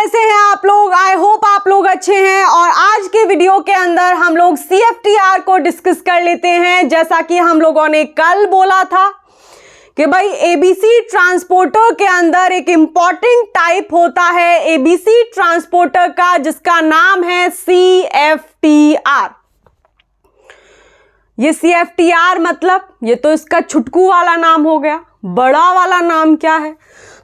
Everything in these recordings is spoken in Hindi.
कैसे हैं आप लोग? आई होप आप लोग अच्छे हैं। और आज के वीडियो के अंदर हम लोग CFTR को डिस्कस कर लेते हैं। जैसा कि हम लोगों ने कल बोला था कि भाई ABC ट्रांसपोर्टर के अंदर एक इंपॉर्टेंट टाइप होता है ABC ट्रांसपोर्टर का, जिसका नाम है CFTR। ये CFTR मतलब ये तो इसका छुटकू वाला नाम हो गया। बड़ा वाला नाम क्या है?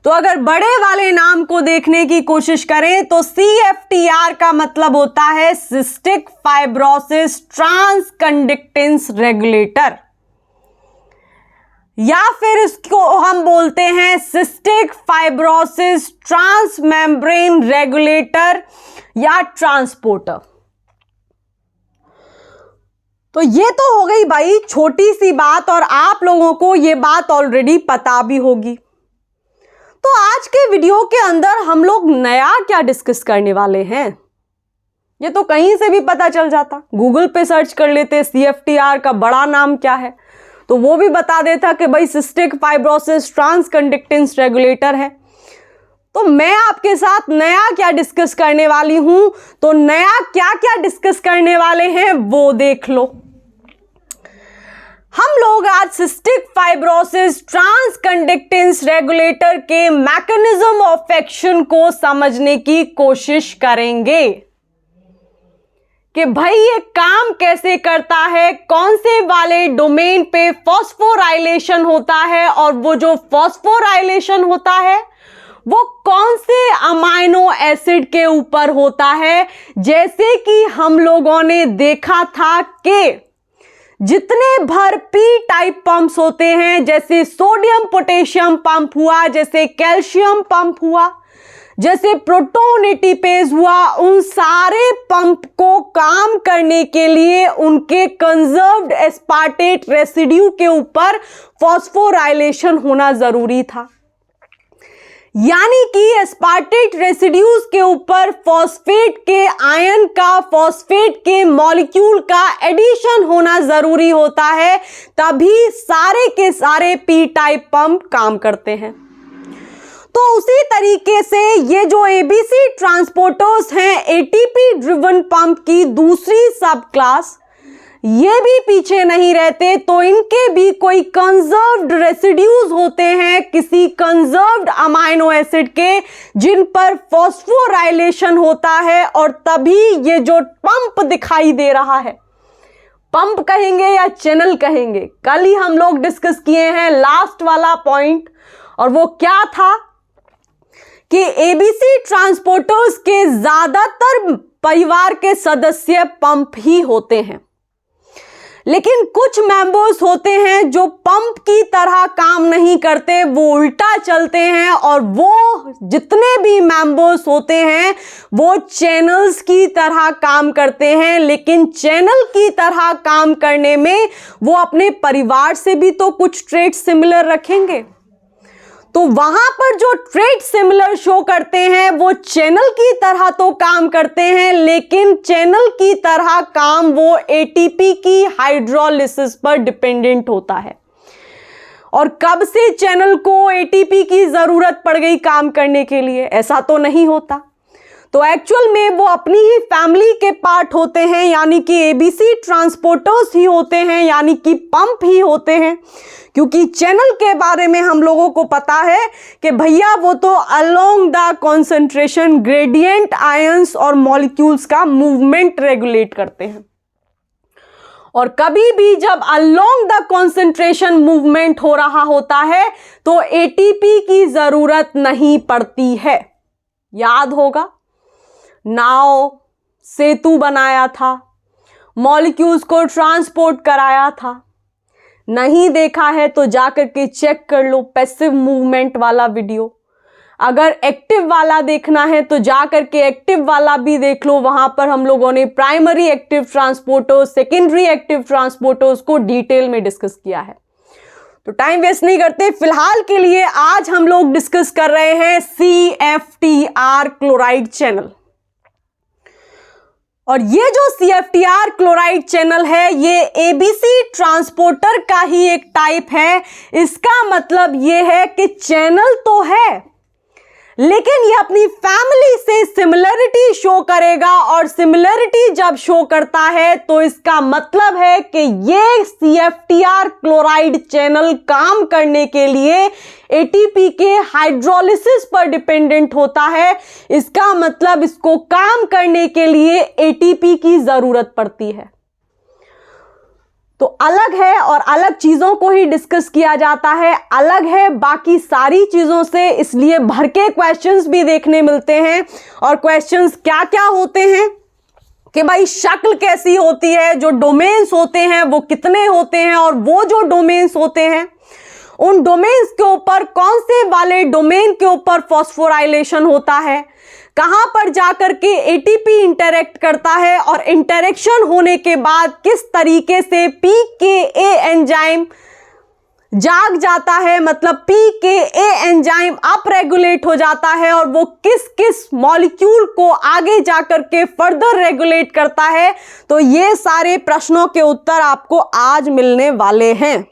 तो अगर बड़े वाले नाम को देखने की कोशिश करें तो CFTR का मतलब होता है सिस्टिक फाइब्रोसिस ट्रांसकंडक्टेंस रेगुलेटर, या फिर इसको हम बोलते हैं सिस्टिक फाइब्रोसिस ट्रांसमेम्ब्रेन रेगुलेटर या ट्रांसपोर्टर। तो ये तो हो गई भाई छोटी सी बात, और आप लोगों को ये बात ऑलरेडी पता भी होगी। तो आज के वीडियो के अंदर हम लोग नया क्या डिस्कस करने वाले हैं, ये तो कहीं से भी पता चल जाता। गूगल पे सर्च कर लेते CFTR का बड़ा नाम क्या है, तो वो भी बता देता कि भाई सिस्टिक फाइब्रोसिस ट्रांसकंडक्टेंस रेगुलेटर है। तो मैं आपके साथ नया क्या डिस्कस करने वाली हूं, तो नया क्या क्या डिस्कस करने वाले हैं वो देख लो। हम लोग आज सिस्टिक फाइब्रोसिस ट्रांसकंडक्टेंस रेगुलेटर के मैकेनिज्म ऑफ एक्शन को समझने की कोशिश करेंगे कि भाई ये काम कैसे करता है, कौन से वाले डोमेन पे फॉस्फोराइलेशन होता है, और वो जो फॉस्फोराइलेशन होता है वो कौन से अमाइनो एसिड के ऊपर होता है। जैसे कि हम लोगों ने देखा था कि जितने भर P टाइप पंप्स होते हैं, जैसे सोडियम पोटेशियम पंप हुआ, जैसे कैल्शियम पंप हुआ, जैसे प्रोटोन एटीपेज हुआ, उन सारे पंप को काम करने के लिए उनके कंजर्व्ड एस्पार्टेट रेसिड्यू के ऊपर फॉस्फोराइलेशन होना जरूरी था। यानी कि एस्पार्टेट रेसिड्यूज के ऊपर फॉस्फेट के आयन का, फॉस्फेट के मॉलिक्यूल का एडिशन होना जरूरी होता है, तभी सारे के सारे P टाइप पंप काम करते हैं। तो उसी तरीके से ये जो ABC ट्रांसपोर्टर्स हैं, ATP ड्रिवन पंप की दूसरी सब क्लास, ये भी पीछे नहीं रहते। तो इनके भी कोई कंजर्व्ड रेसिड्यूज होते हैं किसी कंजर्व्ड अमाइनो एसिड के, जिन पर फॉस्फोराइलेशन होता है, और तभी ये जो पंप दिखाई दे रहा है, पंप कहेंगे या चैनल कहेंगे, कल ही हम लोग डिस्कस किए हैं लास्ट वाला पॉइंट। और वो क्या था कि ABC ट्रांसपोर्टर्स के ज्यादातर परिवार के सदस्य पंप ही होते हैं, लेकिन कुछ मेंबर्स होते हैं जो पंप की तरह काम नहीं करते, वो उल्टा चलते हैं, और वो जितने भी मेंबर्स होते हैं वो चैनल्स की तरह काम करते हैं। लेकिन चैनल की तरह काम करने में वो अपने परिवार से भी तो कुछ ट्रेट सिमिलर रखेंगे। तो वहां पर जो ट्रेट सिमिलर शो करते हैं वो चैनल की तरह तो काम करते हैं, लेकिन चैनल की तरह काम वो ATP की हाइड्रोलिसिस पर डिपेंडेंट होता है। और कब से चैनल को ATP की जरूरत पड़ गई काम करने के लिए? ऐसा तो नहीं होता। तो एक्चुअल में वो अपनी ही फैमिली के पार्ट होते हैं, यानी कि ABC ट्रांसपोर्टर्स ही होते हैं, यानी कि पंप ही होते हैं। क्योंकि चैनल के बारे में हम लोगों को पता है कि भैया वो तो along the concentration gradient ions और मॉलिक्यूल्स का मूवमेंट रेगुलेट करते हैं। और कभी भी जब अलोंग द कॉन्सेंट्रेशन मूवमेंट हो रहा होता है तो ATP की जरूरत नहीं पड़ती है। याद होगा, नाव सेतु बनाया था, मॉलिक्यूल्स को ट्रांसपोर्ट कराया था। नहीं देखा है तो जाकर के चेक कर लो पैसिव मूवमेंट वाला वीडियो। अगर एक्टिव वाला देखना है तो जाकर के एक्टिव वाला भी देख लो। वहां पर हम लोगों ने primary active transporters, secondary active transporters को डिटेल में डिस्कस किया है। तो टाइम वेस्ट नहीं करते, फिलहाल के लिए आज हम लोग डिस्कस कर रहे हैं CFTR क्लोराइड चैनल। और ये जो CFTR क्लोराइड चैनल है ये ABC ट्रांसपोर्टर का ही एक टाइप है। इसका मतलब ये है कि चैनल तो है, लेकिन ये अपनी फैमिली से सिमिलरिटी शो करेगा, और सिमिलरिटी जब शो करता है तो इसका मतलब है कि ये CFTR क्लोराइड चैनल काम करने के लिए ATP के हाइड्रोलिसिस पर डिपेंडेंट होता है। इसका मतलब इसको काम करने के लिए ATP की जरूरत पड़ती है। तो अलग है और अलग चीजों को ही डिस्कस किया जाता है, अलग है बाकी सारी चीजों से, इसलिए भर के क्वेश्चंस भी देखने मिलते हैं। और क्वेश्चंस क्या क्या होते हैं कि भाई शक्ल कैसी होती है, जो डोमेन्स होते हैं वो कितने होते हैं, और वो जो डोमेन्स होते हैं उन डोमेन्स के ऊपर कौन से वाले डोमेन के ऊपर फॉस्फोराइलेशन होता है, कहां पर जाकर के ATP इंटरेक्ट करता है, और इंटरेक्शन होने के बाद किस तरीके से pKa एंजाइम जाग जाता है, मतलब pKa एंजाइम अप रेगुलेट हो जाता है, और वो किस किस मॉलिक्यूल को आगे जाकर के फर्दर रेगुलेट करता है। तो ये सारे प्रश्नों के उत्तर आपको आज मिलने वाले हैं।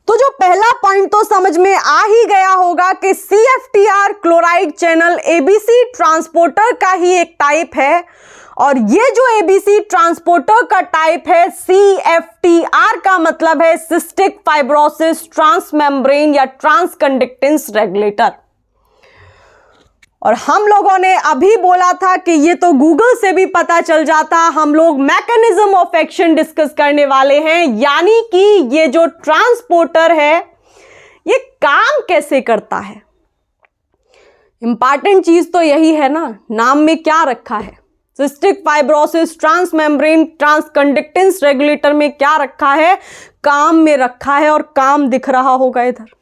तो जो पहला पॉइंट तो समझ में आ ही गया होगा कि CFTR chloride channel ABC transporter का ही एक टाइप है, और ये जो ABC ट्रांसपोर्टर का टाइप है CFTR का मतलब है सिस्टिक फाइब्रोसिस ट्रांसमेम्ब्रेन या ट्रांसकंडक्टेंस रेगुलेटर। और हम लोगों ने अभी बोला था कि ये तो गूगल से भी पता चल जाता, हम लोग मैकेनिज्म ऑफ एक्शन डिस्कस करने वाले हैं, यानी कि ये जो ट्रांसपोर्टर है ये काम कैसे करता है। इंपॉर्टेंट चीज तो यही है ना, नाम में क्या रखा है, cystic fibrosis transmembrane transconductance regulator में क्या रखा है, काम में रखा है, और काम दिख रहा होगा इधर।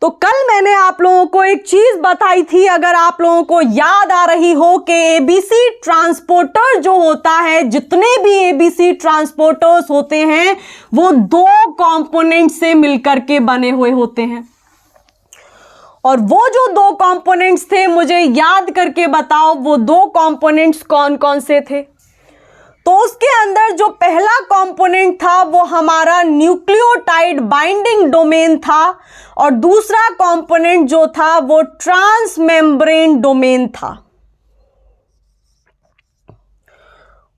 तो कल मैंने आप लोगों को एक चीज बताई थी, अगर आप लोगों को याद आ रही हो, कि ABC ट्रांसपोर्टर जो होता है, जितने भी ABC ट्रांसपोर्टर्स होते हैं वो दो कंपोनेंट से मिलकर के बने हुए होते हैं। और वो जो दो कंपोनेंट्स थे मुझे याद करके बताओ, वो दो कंपोनेंट्स कौन कौन से थे। तो उसके अंदर जो पहला कंपोनेंट था वो हमारा न्यूक्लियोटाइड बाइंडिंग डोमेन था, और दूसरा कंपोनेंट जो था वो ट्रांसमेम्ब्रेन डोमेन था।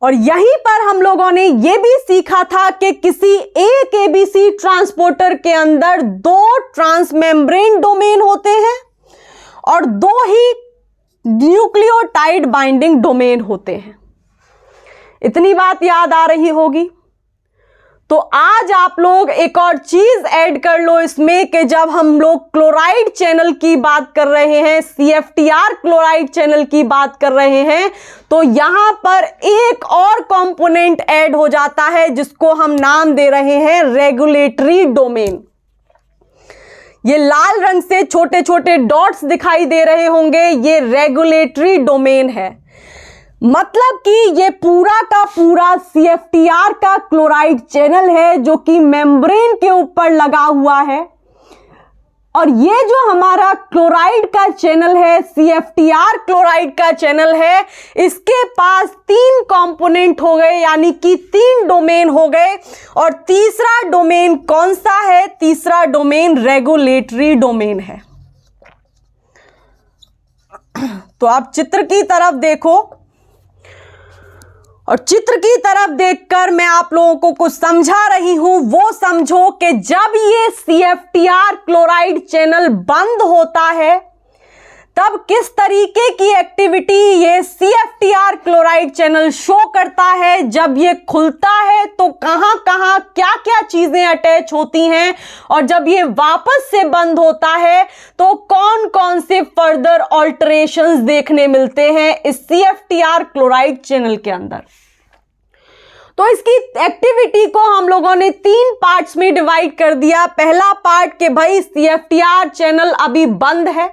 और यहीं पर हम लोगों ने यह भी सीखा था कि किसी एक ABC ट्रांसपोर्टर के अंदर दो ट्रांसमेम्ब्रेन डोमेन होते हैं और दो ही न्यूक्लियोटाइड बाइंडिंग डोमेन होते हैं। इतनी बात याद आ रही होगी। तो आज आप लोग एक और चीज ऐड कर लो इसमें, कि जब हम लोग क्लोराइड चैनल की बात कर रहे हैं, CFTR क्लोराइड चैनल की बात कर रहे हैं, तो यहां पर एक और कंपोनेंट ऐड हो जाता है जिसको हम नाम दे रहे हैं रेगुलेटरी डोमेन। ये लाल रंग से छोटे छोटे डॉट्स दिखाई दे रहे होंगे, ये रेगुलेटरी डोमेन है। मतलब कि ये पूरा का पूरा CFTR का क्लोराइड चैनल है जो कि मेम्ब्रेन के ऊपर लगा हुआ है। और ये जो हमारा क्लोराइड का चैनल है, CFTR क्लोराइड का चैनल है, इसके पास तीन कंपोनेंट हो गए, यानी कि तीन डोमेन हो गए। और तीसरा डोमेन कौन सा है? तीसरा डोमेन रेगुलेटरी डोमेन है। तो आप चित्र की तरफ देखो, और चित्र की तरफ देखकर मैं आप लोगों को कुछ समझा रही हूं। वो समझो कि जब ये CFTR क्लोराइड चैनल बंद होता है तब किस तरीके की एक्टिविटी ये CFTR क्लोराइड चैनल शो करता है। जब ये खुलता है तो कहां कहां क्या क्या चीजें अटैच होती हैं, और जब ये वापस से बंद होता है तो कौन कौन से फर्दर ऑल्टरेशंस देखने मिलते हैं इस CFTR क्लोराइड चैनल के अंदर। तो इसकी एक्टिविटी को हम लोगों ने तीन पार्ट्स में डिवाइड कर दिया। पहला पार्ट कि भाई CFTR चैनल अभी बंद है,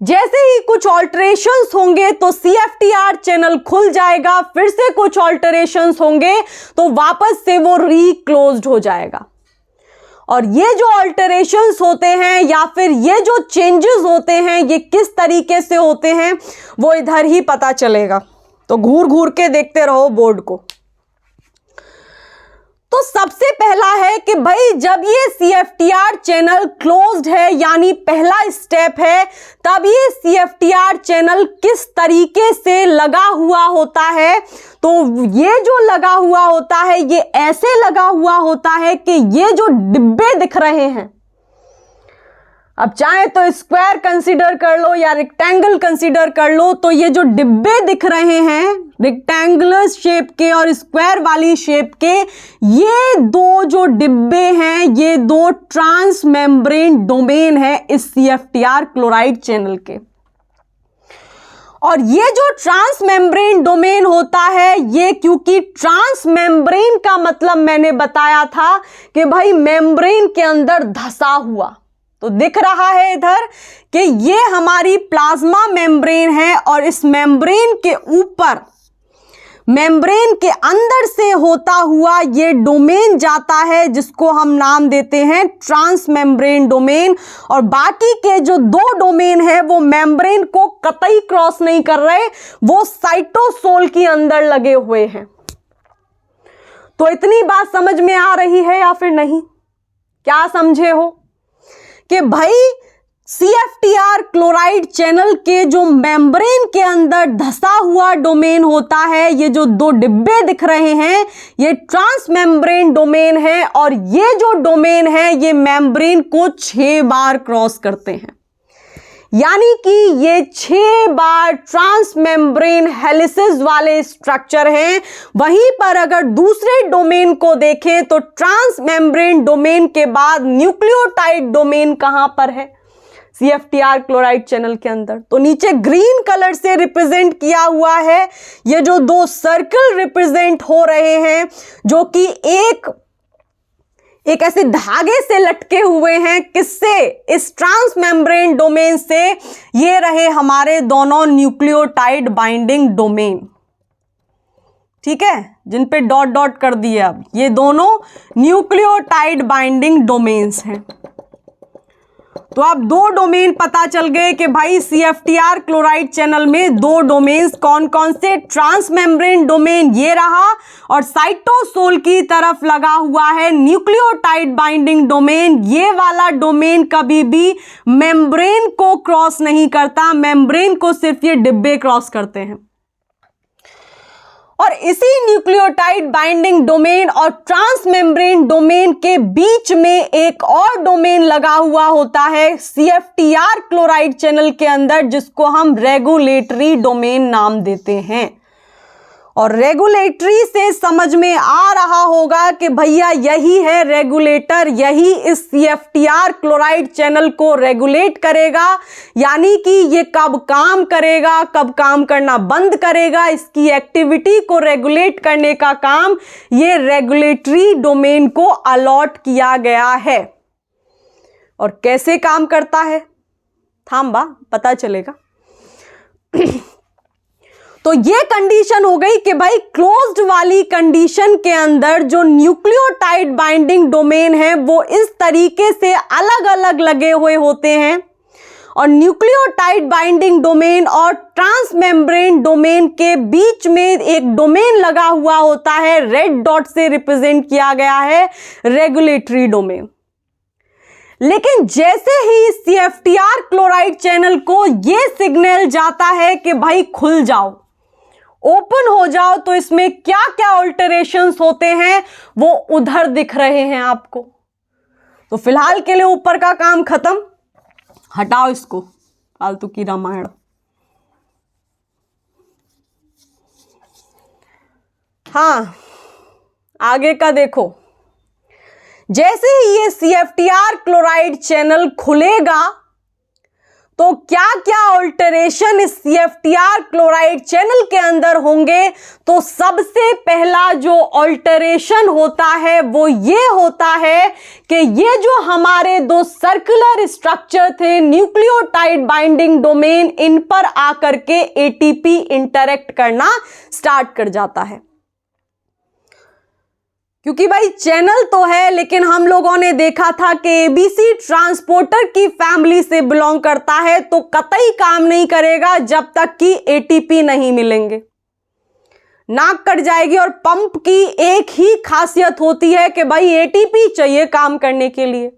जैसे ही कुछ ऑल्टरेशंस होंगे तो CFTR चैनल खुल जाएगा, फिर से कुछ ऑल्टरेशंस होंगे तो वापस से वो रीक्लोज्ड हो जाएगा। और ये जो ऑल्टरेशंस होते हैं या फिर ये जो चेंजेस होते हैं ये किस तरीके से होते हैं वो इधर ही पता चलेगा। तो घूर घूर के देखते रहो बोर्ड को। तो सबसे पहला है कि भाई जब ये CFTR चैनल क्लोज्ड है, यानी पहला स्टेप है, तब ये CFTR चैनल किस तरीके से लगा हुआ होता है। तो ये जो लगा हुआ होता है ये ऐसे लगा हुआ होता है कि ये जो डिब्बे दिख रहे हैं, अब चाहे तो स्क्वायर कंसीडर कर लो या रेक्टेंगल कंसीडर कर लो, तो ये जो डिब्बे दिख रहे हैं रेक्टेंगुलर शेप के और स्क्वायर वाली शेप के, ये दो जो डिब्बे हैं ये दो ट्रांस मेम्ब्रेन डोमेन है इस CFTR क्लोराइड चैनल के। और ये जो ट्रांस मेम्ब्रेन डोमेन होता है ये, क्योंकि ट्रांस मेम्ब्रेन का मतलब मैंने बताया था कि भाई मेम्ब्रेन के अंदर धंसा हुआ, तो दिख रहा है इधर कि ये हमारी प्लाज्मा मेम्ब्रेन है और इस मेम्ब्रेन के ऊपर, मेम्ब्रेन के अंदर से होता हुआ ये डोमेन जाता है जिसको हम नाम देते हैं ट्रांस मेम्ब्रेन डोमेन। और बाकी के जो दो डोमेन है वो मेम्ब्रेन को कतई क्रॉस नहीं कर रहे, वो साइटोसोल के अंदर लगे हुए हैं। तो इतनी बात समझ में आ रही है या फिर नहीं? क्या समझे हो कि भाई CFTR क्लोराइड चैनल के जो मेम्ब्रेन के अंदर धंसा हुआ डोमेन होता है, ये जो दो डिब्बे दिख रहे हैं ये ट्रांस मेम्ब्रेन डोमेन है, और ये जो डोमेन है ये मेम्ब्रेन को 6 बार क्रॉस करते हैं, यानी कि ये 6 बार ट्रांस मेम्ब्रेन हेलिसेस वाले स्ट्रक्चर हैं। वहीं पर अगर दूसरे डोमेन को देखें तो ट्रांस मेम्ब्रेन डोमेन के बाद न्यूक्लियोटाइड डोमेन कहां पर है CFTR क्लोराइड चैनल के अंदर। तो नीचे ग्रीन कलर से रिप्रेजेंट किया हुआ है, ये जो दो सर्कल रिप्रेजेंट हो रहे हैं जो कि एक ऐसे धागे से लटके हुए हैं, किससे? इस ट्रांस मेम्ब्रेन डोमेन से। ये रहे हमारे दोनों न्यूक्लियोटाइड बाइंडिंग डोमेन, ठीक है, जिन पे डॉट डॉट कर दिए। अब ये दोनों न्यूक्लियोटाइड बाइंडिंग डोमेन्स हैं। तो अब दो डोमेन पता चल गए कि भाई CFTR क्लोराइड चैनल में दो डोमेन्स कौन कौन से, ट्रांस मेम्ब्रेन डोमेन ये रहा, और साइटोसोल की तरफ लगा हुआ है न्यूक्लियोटाइड बाइंडिंग डोमेन। ये वाला डोमेन कभी भी मेम्ब्रेन को क्रॉस नहीं करता, मेम्ब्रेन को सिर्फ ये डिब्बे क्रॉस करते हैं। और इसी न्यूक्लियोटाइड बाइंडिंग डोमेन और ट्रांस मेम्ब्रेन डोमेन के बीच में एक और डोमेन लगा हुआ होता है CFTR क्लोराइड चैनल के अंदर, जिसको हम रेगुलेटरी डोमेन नाम देते हैं। और रेगुलेटरी से समझ में आ रहा होगा कि भैया यही है रेगुलेटर, यही इस CFTR क्लोराइड चैनल को रेगुलेट करेगा, यानी कि ये कब काम करेगा, कब काम करना बंद करेगा, इसकी एक्टिविटी को रेगुलेट करने का काम ये रेगुलेटरी डोमेन को अलॉट किया गया है। और कैसे काम करता है, थांबा पता चलेगा। तो ये कंडीशन हो गई कि भाई क्लोज्ड वाली कंडीशन के अंदर जो न्यूक्लियोटाइड बाइंडिंग डोमेन है वो इस तरीके से अलग अलग लगे हुए होते हैं, और न्यूक्लियोटाइड बाइंडिंग डोमेन और ट्रांस मेम्ब्रेन डोमेन के बीच में एक डोमेन लगा हुआ होता है, रेड डॉट से रिप्रेजेंट किया गया है रेगुलेटरी डोमेन। लेकिन जैसे ही CFTR क्लोराइड चैनल को यह सिग्नल जाता है कि भाई खुल जाओ, ओपन हो जाओ, तो इसमें क्या क्या अल्टरेशंस होते हैं वो उधर दिख रहे हैं आपको। तो फिलहाल के लिए ऊपर का काम खत्म, हटाओ इसको, फालतू की रामायण। हाँ, आगे का देखो। जैसे ही ये CFTR क्लोराइड चैनल खुलेगा तो क्या क्या अल्टरेशन इस CFTR क्लोराइड चैनल के अंदर होंगे। तो सबसे पहला जो अल्टरेशन होता है वो ये होता है कि ये जो हमारे दो सर्कुलर स्ट्रक्चर थे न्यूक्लियोटाइड बाइंडिंग डोमेन, इन पर आकर के ATP इंटरेक्ट करना स्टार्ट कर जाता है। क्योंकि भाई चैनल तो है, लेकिन हम लोगों ने देखा था कि ABC ट्रांसपोर्टर की फैमिली से बिलोंग करता है, तो कतई काम नहीं करेगा जब तक कि ATP नहीं मिलेंगे। नाक कट जाएगी। और पंप की एक ही खासियत होती है कि भाई एटीपी चाहिए काम करने के लिए।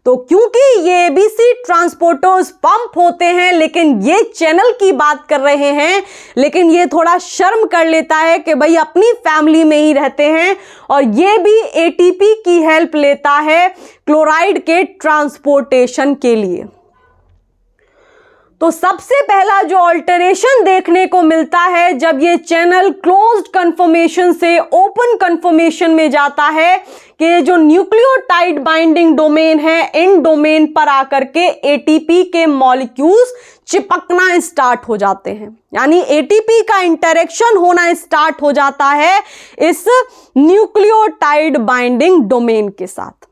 तो क्योंकि ये एबीसी ट्रांसपोर्टर्स पंप होते हैं, लेकिन ये चैनल की बात कर रहे हैं, लेकिन ये थोड़ा शर्म कर लेता है कि भाई अपनी फैमिली में ही रहते हैं और ये भी एटीपी की हेल्प लेता है क्लोराइड के ट्रांसपोर्टेशन के लिए। तो सबसे पहला जो अल्टरेशन देखने को मिलता है जब ये चैनल क्लोज्ड कन्फर्मेशन से ओपन कन्फर्मेशन में जाता है कि जो न्यूक्लियोटाइड बाइंडिंग डोमेन है, इन डोमेन पर आकर के एटीपी के मॉलिक्यूल्स चिपकना स्टार्ट हो जाते हैं, यानी एटीपी का इंटरेक्शन होना स्टार्ट हो जाता है इस न्यूक्लियोटाइड बाइंडिंग डोमेन के साथ।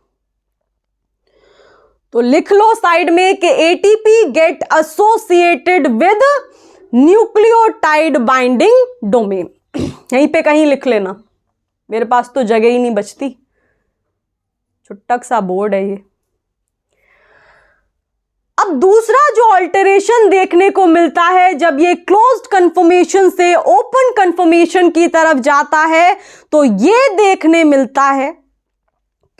तो लिख लो साइड में कि ATP get associated with nucleotide binding domain. यहीं पे कहीं लिख लेना, मेरे पास तो जगह ही नहीं बचती, छुट्टक सा बोर्ड है ये। अब दूसरा जो अल्टरेशन देखने को मिलता है जब ये क्लोज्ड कन्फर्मेशन से ओपन कन्फर्मेशन की तरफ जाता है, तो ये देखने मिलता है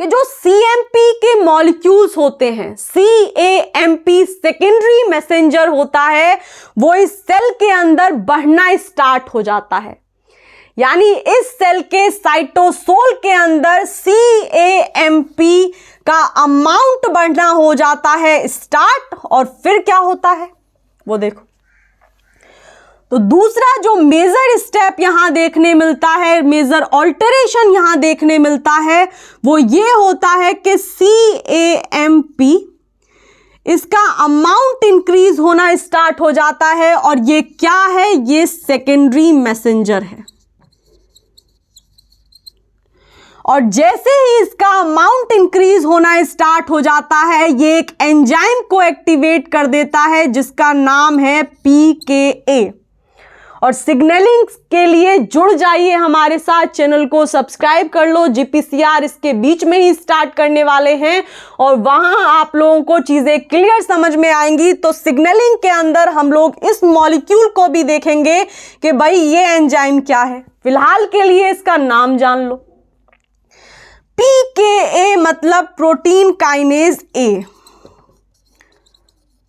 कि जो सीएमपी के मॉलिक्यूल्स होते हैं, सीएमपी सेकेंडरी मैसेंजर होता है, वो इस सेल के अंदर बढ़ना स्टार्ट हो जाता है। यानी इस सेल के साइटोसोल के अंदर सीएमपी का अमाउंट बढ़ना हो जाता है स्टार्ट, और फिर क्या होता है वो देखो। तो दूसरा जो मेजर स्टेप यहां देखने मिलता है, मेजर ऑल्टरेशन यहां देखने मिलता है, वो ये होता है कि सीएमपी इसका अमाउंट इंक्रीज होना स्टार्ट हो जाता है, और ये क्या है, ये सेकेंडरी मैसेंजर है। और जैसे ही इसका अमाउंट इंक्रीज होना स्टार्ट हो जाता है, ये एक एंजाइम को एक्टिवेट कर देता है जिसका नाम है पीकेए। और सिग्नलिंग के लिए जुड़ जाइए हमारे साथ, चैनल को सब्सक्राइब कर लो। जीपीसीआर इसके बीच में ही स्टार्ट करने वाले हैं और वहां आप लोगों को चीजें क्लियर समझ में आएंगी। तो सिग्नलिंग के अंदर हम लोग इस मॉलिक्यूल को भी देखेंगे कि भाई ये एंजाइम क्या है। फिलहाल के लिए इसका नाम जान लो, पीकेए मतलब प्रोटीन काइनेज ए।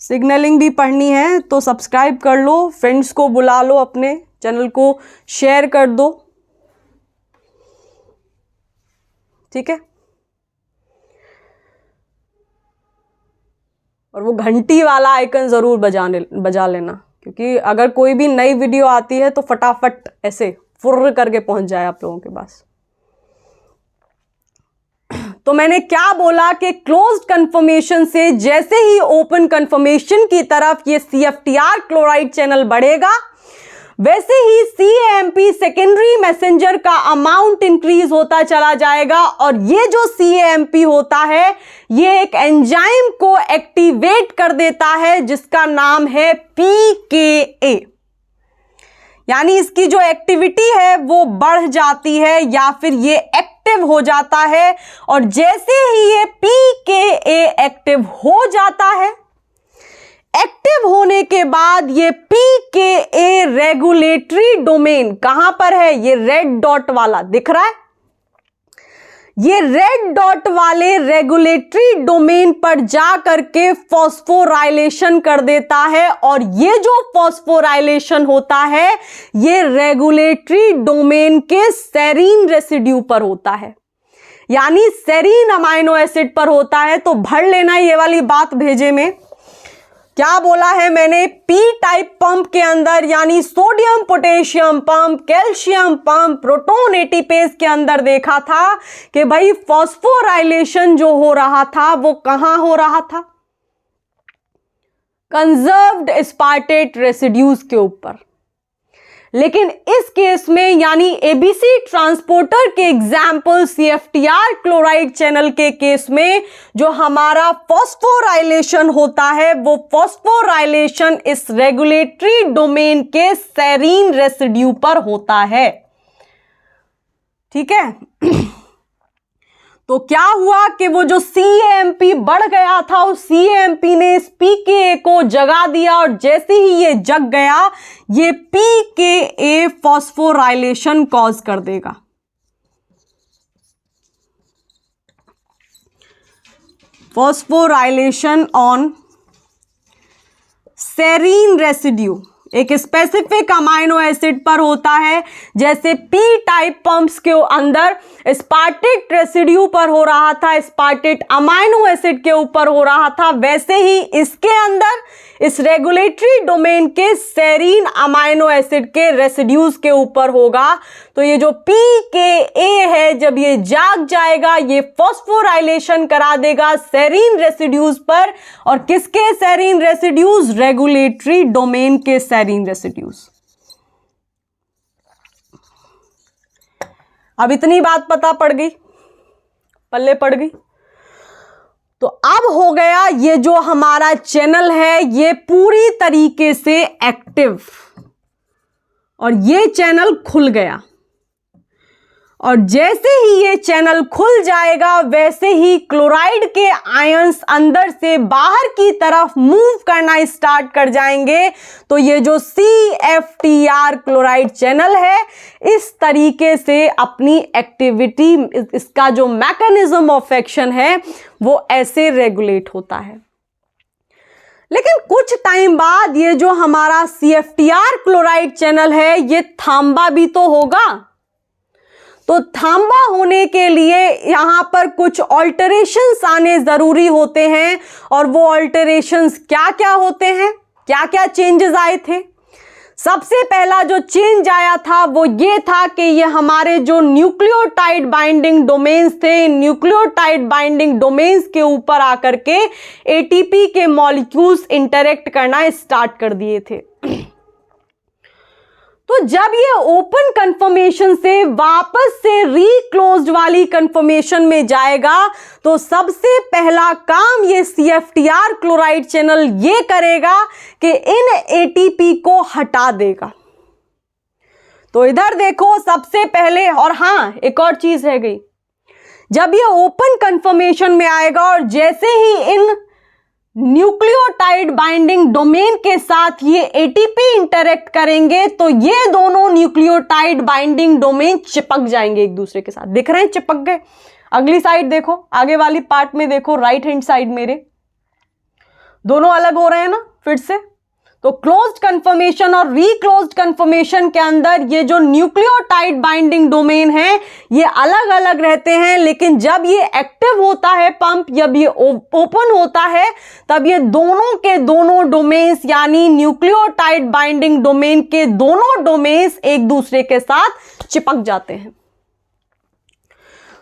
सिग्नलिंग भी पढ़नी है तो सब्सक्राइब कर लो, फ्रेंड्स को बुला लो, अपने चैनल को शेयर कर दो, ठीक है। और वो घंटी वाला आइकन जरूर बजा लेना, क्योंकि अगर कोई भी नई वीडियो आती है तो फटाफट ऐसे फुर्र करके पहुंच जाए आप लोगों के पास। तो मैंने क्या बोला कि क्लोज्ड कन्फर्मेशन से जैसे ही ओपन कन्फर्मेशन की तरफ ये सीएफटीआर क्लोराइड चैनल बढ़ेगा, वैसे ही सीएमपी सेकेंडरी मैसेंजर का अमाउंट इंक्रीज होता चला जाएगा। और ये जो सीएमपी होता है, ये एक एंजाइम को एक्टिवेट कर देता है जिसका नाम है पीकेए। यानी इसकी जो एक्टिविटी है वो बढ़ जाती है या फिर ये एक्टिव हो जाता है। और जैसे ही ये पीकेए एक्टिव हो जाता है, एक्टिव होने के बाद ये पीकेए रेगुलेटरी डोमेन कहां पर है, ये रेड डॉट वाला दिख रहा है, ये रेड डॉट वाले रेगुलेटरी डोमेन पर जा करके फॉस्फोराइलेशन कर देता है। और ये जो फॉस्फोराइलेशन होता है, ये रेगुलेटरी डोमेन के सेरीन रेसिड्यू पर होता है, यानी सेरीन अमाइनो एसिड पर होता है। तो भर लेना ये वाली बात भेजे में। क्या बोला है मैंने, पी टाइप पंप के अंदर यानी sodium potassium pump, calcium pump, proton ATPase के अंदर देखा था कि भाई फॉस्फोराइलेशन जो हो रहा था वो कहां हो रहा था, कंजर्व्ड एस्पार्टेट रेसिड्यूज के ऊपर। लेकिन इस केस में यानी एबीसी ट्रांसपोर्टर के एग्जाम्पल सीएफटीआर क्लोराइड चैनल के केस में जो हमारा फॉस्फोराइलेशन होता है, वो फॉस्फोराइलेशन इस रेगुलेटरी डोमेन के सेरीन रेसिड्यू पर होता है, ठीक है। तो क्या हुआ कि वो जो CAMP बढ़ गया था, उस CAMP ने इस PKA को जगा दिया, और जैसे ही ये जग गया, ये PKA फॉस्फोराइलेशन कॉज कर देगा। फॉस्फोराइलेशन ऑन सेरीन रेसिड्यू, एक स्पेसिफिक अमाइनो एसिड पर होता है। जैसे P टाइप पंप्स के अंदर स्पार्टेट रेसिड्यू पर हो रहा था, स्पार्टेट अमाइनो एसिड के ऊपर हो रहा था, वैसे ही इसके अंदर इस रेगुलेटरी डोमेन के सेरीन अमाइनो एसिड के रेसिड्यूज के ऊपर होगा। तो ये जो PKA है, जब ये जाग जाएगा, ये फॉस्फोराइलेशन करा देगा सेरीन रेसिड्यूज पर। और किसके सेरीन रेसिड्यूज? रेगुलेटरी डोमेन के सेरीन रेसिड्यूज। अब इतनी बात पता पड़ गई, पल्ले पड़ गई। तो अब हो गया ये जो हमारा चैनल है, ये पूरी तरीके से एक्टिव, और ये चैनल खुल गया। और जैसे ही ये चैनल खुल जाएगा, वैसे ही क्लोराइड के आयंस अंदर से बाहर की तरफ मूव करना स्टार्ट कर जाएंगे। तो ये जो CFTR क्लोराइड चैनल है, इस तरीके से अपनी एक्टिविटी, इसका जो मैकेनिज्म ऑफ एक्शन है, वो ऐसे रेगुलेट होता है। लेकिन कुछ टाइम बाद ये जो हमारा CFTR क्लोराइड चैनल है, ये थांबा भी तो होगा। तो थांबा होने के लिए यहां पर कुछ ऑल्टरेशंस आने जरूरी होते हैं। और वो ऑल्टरेशंस क्या क्या होते हैं, क्या क्या चेंजेस आए थे? सबसे पहला जो चेंज आया था वो ये था कि ये हमारे जो न्यूक्लियोटाइड बाइंडिंग डोमेन्स थे, न्यूक्लियोटाइड बाइंडिंग डोमेन्स के ऊपर आकर के ATP के मॉलिक्यूल्स इंटरेक्ट करना स्टार्ट कर दिए थे। तो जब ये ओपन कन्फर्मेशन से वापस से रीक्लोज्ड वाली कन्फर्मेशन में जाएगा, तो सबसे पहला काम ये CFTR क्लोराइड चैनल ये करेगा कि इन ATP को हटा देगा। तो इधर देखो सबसे पहले, और हाँ एक और चीज रह गई, जब ये ओपन कन्फर्मेशन में आएगा और जैसे ही इन न्यूक्लियोटाइड बाइंडिंग डोमेन के साथ ये ATP इंटरेक्ट करेंगे, तो ये दोनों न्यूक्लियोटाइड बाइंडिंग डोमेन चिपक जाएंगे एक दूसरे के साथ। दिख रहे हैं चिपक गए? अगली साइड देखो, आगे वाली पार्ट में देखो, राइट हैंड साइड मेरे दोनों अलग हो रहे हैं ना फिर से। तो क्लोज्ड कन्फर्मेशन और रीक्लोज्ड कन्फर्मेशन के अंदर ये जो न्यूक्लियोटाइड बाइंडिंग डोमेन है, ये अलग अलग रहते हैं। लेकिन जब ये एक्टिव होता है पंप, जब ये ओपन होता है, तब ये दोनों के दोनों डोमेन्स, यानी न्यूक्लियोटाइड बाइंडिंग डोमेन के दोनों डोमेन्स एक दूसरे के साथ चिपक जाते हैं।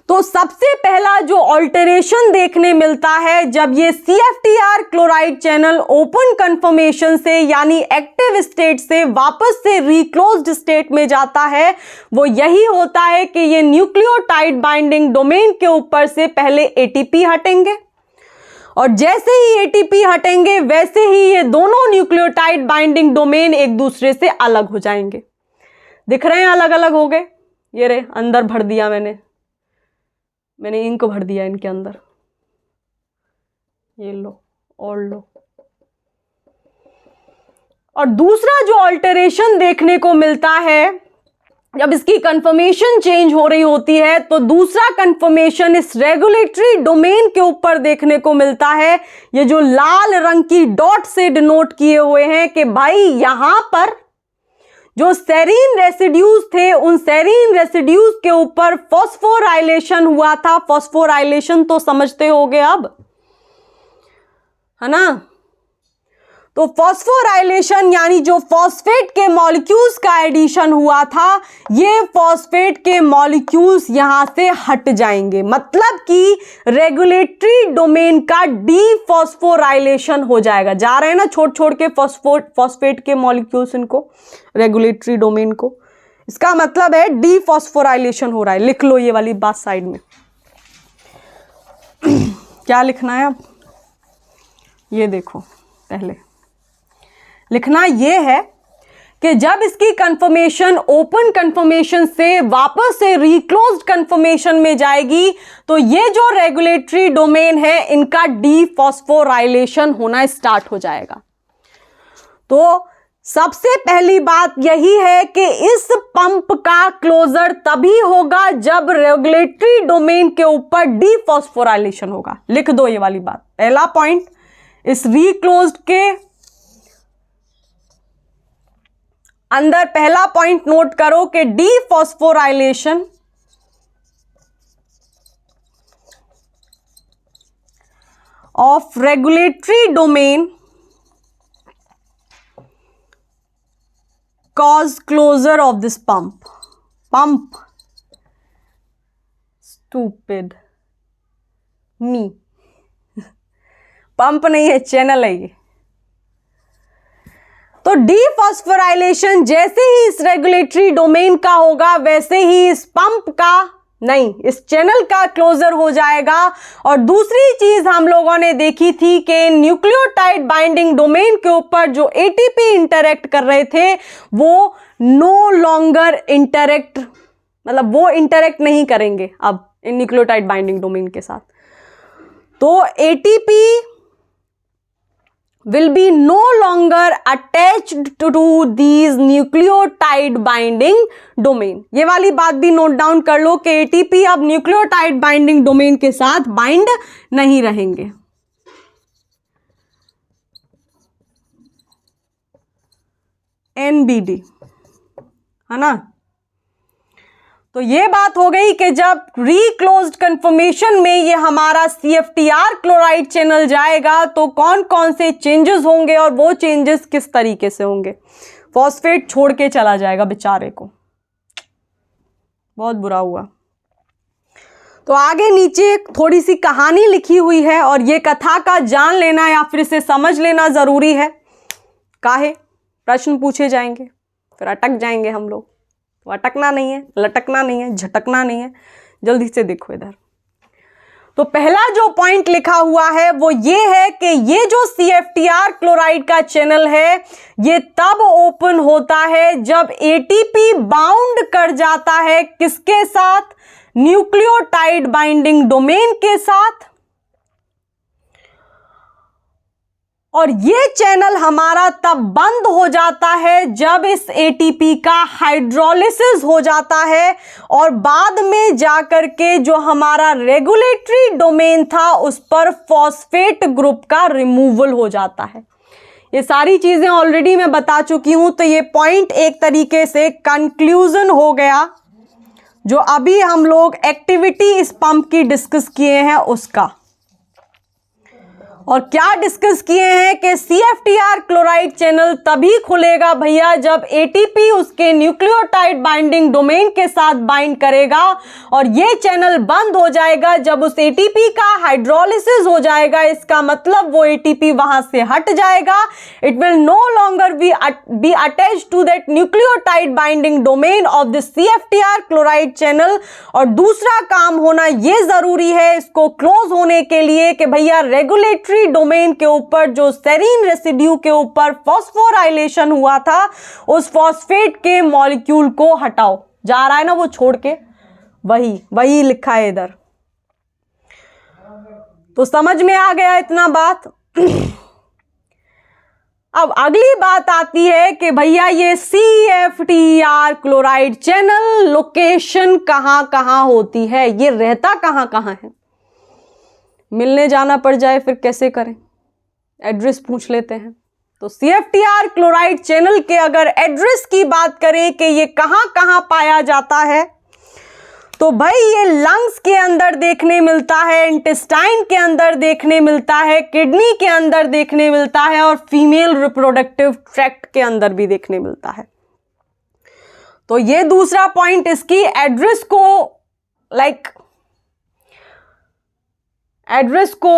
तो सबसे पहला जो ऑल्टरेशन देखने मिलता है जब ये CFTR chloride channel open conformation से, यानी एक्टिव स्टेट से वापस से रीक्लोज्ड स्टेट में जाता है, वो यही होता है कि ये न्यूक्लियोटाइड बाइंडिंग डोमेन के ऊपर से पहले ATP हटेंगे, और जैसे ही ATP हटेंगे वैसे ही ये दोनों न्यूक्लियोटाइड बाइंडिंग डोमेन एक दूसरे से अलग हो जाएंगे। दिख रहे हैं अलग अलग हो गए? ये रे अंदर भर दिया मैंने इंक भर दिया इनके अंदर, ये लो और लो। और दूसरा जो ऑल्टरेशन देखने को मिलता है जब इसकी कंफर्मेशन चेंज हो रही होती है, तो दूसरा कंफर्मेशन इस रेगुलेटरी डोमेन के ऊपर देखने को मिलता है। ये जो लाल रंग की डॉट से डिनोट किए हुए हैं कि भाई यहां पर जो सेरीन रेसिड्यूज थे, उन सेरीन रेसिड्यूज के ऊपर फॉस्फोराइलेशन हुआ था। फॉस्फोराइलेशन तो समझते होगे अब, है ना? तो फॉस्फोराइलेशन यानी जो फॉस्फेट के मॉलिक्यूल्स का एडिशन हुआ था, ये फॉस्फेट के मॉलिक्यूल्स यहां से हट जाएंगे। मतलब कि रेगुलेटरी डोमेन का डीफॉस्फोराइलेशन हो जाएगा। जा रहे हैं ना छोड़ छोड़ के फॉस्फेट के मॉलिक्यूल्स इनको, रेगुलेटरी डोमेन को। इसका मतलब है डीफॉस्फोराइलेशन हो रहा है। लिख लो ये वाली बात साइड में। क्या लिखना है अब? ये देखो, पहले लिखना ये है कि जब इसकी कंफर्मेशन ओपन कंफर्मेशन से वापस से रीक्लोज्ड कंफर्मेशन में जाएगी तो ये जो रेगुलेटरी डोमेन है इनका डीफॉस्फोराइलेशन होना स्टार्ट हो जाएगा। तो सबसे पहली बात यही है कि इस पंप का क्लोजर तभी होगा जब रेगुलेटरी डोमेन के ऊपर डीफॉस्फोराइलेशन होगा। लिख दो ये वाली बात, पहला पॉइंट इस रीक्लोज्ड के अंदर पहला पॉइंट नोट करो कि dephosphorylation of regulatory domain cause closure of this pump stupid me pump नहीं है, चैनल है ये। तो डीफॉस्फोराइलेशन जैसे ही इस रेगुलेटरी डोमेन का होगा वैसे ही इस पंप का नहीं, इस चैनल का क्लोजर हो जाएगा। और दूसरी चीज हम लोगों ने देखी थी कि न्यूक्लियोटाइड बाइंडिंग डोमेन के ऊपर जो एटीपी इंटरेक्ट कर रहे थे वो नो लॉन्गर इंटरेक्ट, मतलब वो इंटरेक्ट नहीं करेंगे अब इन न्यूक्लियोटाइड बाइंडिंग डोमेन के साथ। तो ATP will be no longer attached to these nucleotide binding domain। ये वाली बात भी नोट डाउन कर लो कि एटीपी अब न्यूक्लियोटाइड बाइंडिंग डोमेन के साथ बाइंड नहीं रहेंगे। एनबीडी है ना। तो ये बात हो गई कि जब रीक्लोज्ड कंफर्मेशन में ये हमारा CFTR क्लोराइड चैनल जाएगा तो कौन कौन से चेंजेस होंगे और वो चेंजेस किस तरीके से होंगे। फॉस्फेट छोड़ के चला जाएगा बेचारे को, बहुत बुरा हुआ। तो आगे नीचे थोड़ी सी कहानी लिखी हुई है और ये कथा का जान लेना या फिर इसे समझ लेना जरूरी है। काहे प्रश्न पूछे जाएंगे फिर अटक जाएंगे हम लोग। तो अटकना नहीं है, लटकना नहीं है, झटकना नहीं है, जल्दी से देखो इधर। तो पहला जो पॉइंट लिखा हुआ है वो ये है कि ये जो CFTR क्लोराइड का चैनल है ये तब ओपन होता है जब एटीपी बाउंड कर जाता है किसके साथ, न्यूक्लियोटाइड बाइंडिंग डोमेन के साथ। और ये चैनल हमारा तब बंद हो जाता है जब इस एटीपी का हाइड्रोलिसिस हो जाता है और बाद में जाकर के जो हमारा रेगुलेटरी डोमेन था उस पर फॉस्फेट ग्रुप का रिमूवल हो जाता है। ये सारी चीजें ऑलरेडी मैं बता चुकी हूं। तो ये पॉइंट एक तरीके से कंक्लूजन हो गया जो अभी हम लोग एक्टिविटी इस पंप की डिस्कस किए हैं उसका। और क्या डिस्कस किए हैं कि CFTR क्लोराइड चैनल तभी खुलेगा भैया जब एटीपी उसके न्यूक्लियोटाइड बाइंडिंग डोमेन के साथ बाइंड करेगा और ये चैनल बंद हो जाएगा जब उस एटीपी का हाइड्रोलिसिस हो जाएगा। इसका मतलब वो एटीपी वहां से हट जाएगा। It will no longer be attached to that nucleotide binding domain of the CFTR chloride channel. और दूसरा काम होना ये जरूरी है इसको क्लोज होने के लिए कि भैया रेगुलेटरी डोमेन के ऊपर जो सेरीन रेसिड्यू के ऊपर फॉस्फोराइलेशन हुआ था उस फॉस्फेट के मॉलिक्यूल को हटाओ। जा रहा है ना वो छोड़ के, वही लिखा है इधर। तो समझ में आ गया इतना बात। अब अगली बात आती है कि भैया ये CFTR क्लोराइड चैनल लोकेशन कहां कहां होती है, ये रहता कहां कहां है। मिलने जाना पड़ जाए फिर कैसे करें, एड्रेस पूछ लेते हैं। तो CFTR क्लोराइड चैनल के अगर एड्रेस की बात करें कि ये कहां कहां पाया जाता है तो भाई ये लंग्स के अंदर देखने मिलता है, इंटेस्टाइन के अंदर देखने मिलता है, किडनी के अंदर देखने मिलता है और फीमेल रिप्रोडक्टिव ट्रैक्ट के अंदर भी देखने मिलता है। तो ये दूसरा पॉइंट इसकी एड्रेस को एड्रेस को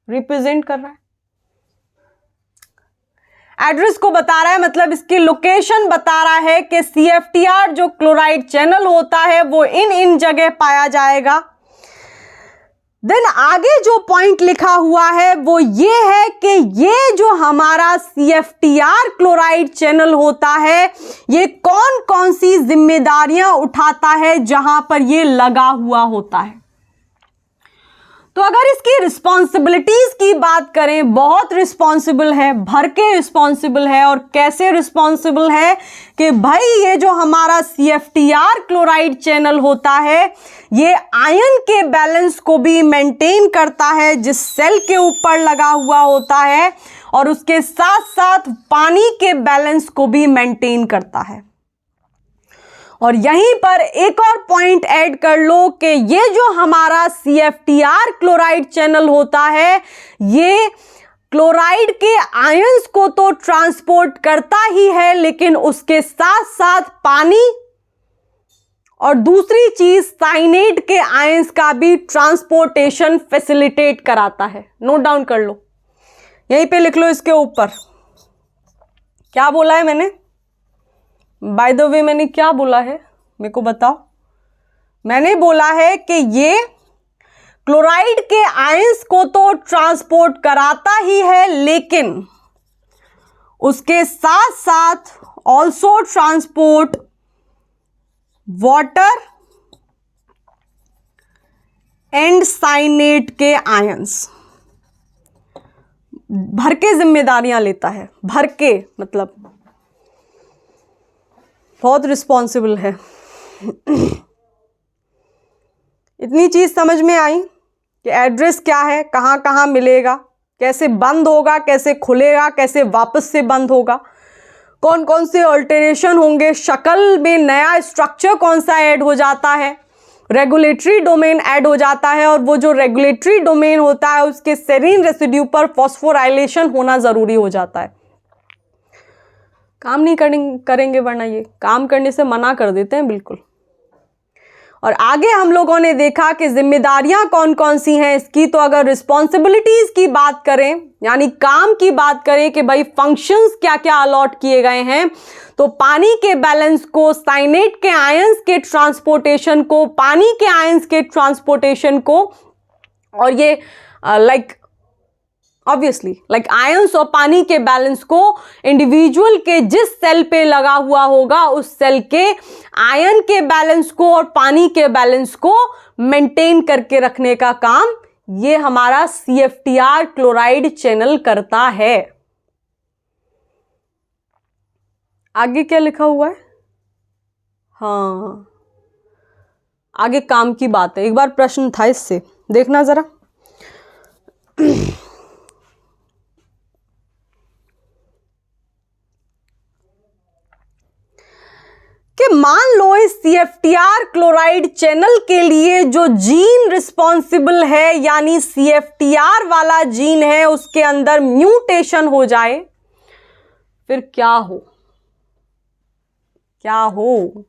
रिप्रेजेंट कर रहा है, एड्रेस को बता रहा है, मतलब इसकी लोकेशन बता रहा है कि CFTR जो क्लोराइड चैनल होता है वो इन जगह पाया जाएगा। देन आगे जो पॉइंट लिखा हुआ है वो ये है कि ये जो हमारा CFTR क्लोराइड चैनल होता है, ये कौन कौन सी जिम्मेदारियां उठाता है जहां पर ये लगा हुआ होता है। तो अगर इसकी रिस्पॉन्सिबिलिटीज की बात करें, बहुत रिस्पॉन्सिबल है, भर के रिस्पॉन्सिबल है। और कैसे रिस्पॉन्सिबल है कि भाई ये जो हमारा CFTR क्लोराइड चैनल होता है, ये आयन के बैलेंस को भी मेंटेन करता है जिस सेल के ऊपर लगा हुआ होता है, और उसके साथ साथ पानी के बैलेंस को भी मेंटेन करता है। और यहीं पर एक और पॉइंट ऐड कर लो कि ये जो हमारा CFTR क्लोराइड चैनल होता है, ये क्लोराइड के आयंस को तो ट्रांसपोर्ट करता ही है, लेकिन उसके साथ साथ पानी और दूसरी चीज साइनेट के आयंस का भी ट्रांसपोर्टेशन फैसिलिटेट कराता है। नोट डाउन कर लो, यहीं पे लिख लो इसके ऊपर। क्या बोला है मैंने? बाय द वे मैंने क्या बोला है मेरे को बताओ। मैंने बोला है कि ये क्लोराइड के आयंस को तो ट्रांसपोर्ट कराता ही है, लेकिन उसके साथ साथ ऑल्सो ट्रांसपोर्ट वाटर एंड साइनेट के आयंस। भर के जिम्मेदारियां लेता है, भर के मतलब बहुत रिस्पॉन्सिबल है। इतनी चीज समझ में आई कि एड्रेस क्या है, कहाँ कहाँ मिलेगा, कैसे बंद होगा, कैसे खुलेगा, कैसे वापस से बंद होगा, कौन कौन से अल्टरेशन होंगे, शक्ल में नया स्ट्रक्चर कौन सा ऐड हो जाता है, रेगुलेटरी डोमेन ऐड हो जाता है, और वो जो रेगुलेटरी डोमेन होता है उसके सेरीन रेसिड्यू पर फॉस्फोराइलेशन होना ज़रूरी हो जाता है। काम नहीं करेंगे वरना ये काम करने से मना कर देते हैं बिल्कुल। और आगे हम लोगों ने देखा कि जिम्मेदारियां कौन कौन सी हैं इसकी। तो अगर रिस्पॉन्सिबिलिटीज की बात करें, यानी काम की बात करें कि भाई फंक्शंस क्या क्या अलॉट किए गए हैं, तो पानी के बैलेंस को, साइनेट के आयंस के ट्रांसपोर्टेशन को, पानी के आयंस के ट्रांसपोर्टेशन को, और ये ऑब्वियसली आयंस और पानी के बैलेंस को इंडिविजुअल के जिस सेल पे लगा हुआ होगा उस सेल के आयन के बैलेंस को और पानी के बैलेंस को मेंटेन करके रखने का काम ये हमारा CFTR क्लोराइड चैनल करता है। आगे क्या लिखा हुआ है? हाँ, आगे काम की बात है। एक बार प्रश्न था इससे, देखना जरा। कि मान लो इस CFTR क्लोराइड चैनल के लिए जो जीन रिस्पॉन्सिबल है, यानी CFTR वाला जीन है, उसके अंदर म्यूटेशन हो जाए, फिर क्या हो? क्या हो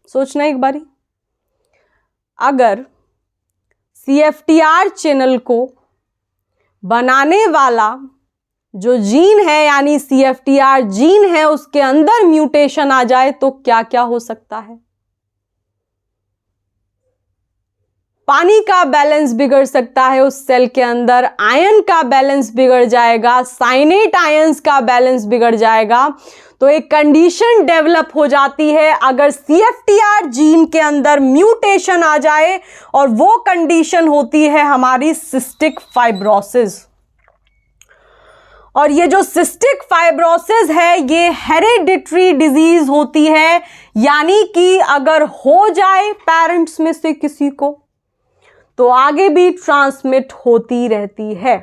सोचना एक बारी। अगर CFTR चैनल को बनाने वाला जो जीन है, यानी CFTR जीन है, उसके अंदर म्यूटेशन आ जाए तो क्या क्या हो सकता है? पानी का बैलेंस बिगड़ सकता है उस सेल के अंदर, आयन का बैलेंस बिगड़ जाएगा, साइनेट आयंस का बैलेंस बिगड़ जाएगा। तो एक कंडीशन डेवलप हो जाती है अगर CFTR जीन के अंदर म्यूटेशन आ जाए, और वो कंडीशन होती है हमारी सिस्टिक फाइब्रोसिस। और ये जो सिस्टिक फाइब्रोसिस है ये हेरेडिटरी डिजीज होती है, यानी कि अगर हो जाए पेरेंट्स में से किसी को तो आगे भी ट्रांसमिट होती रहती है,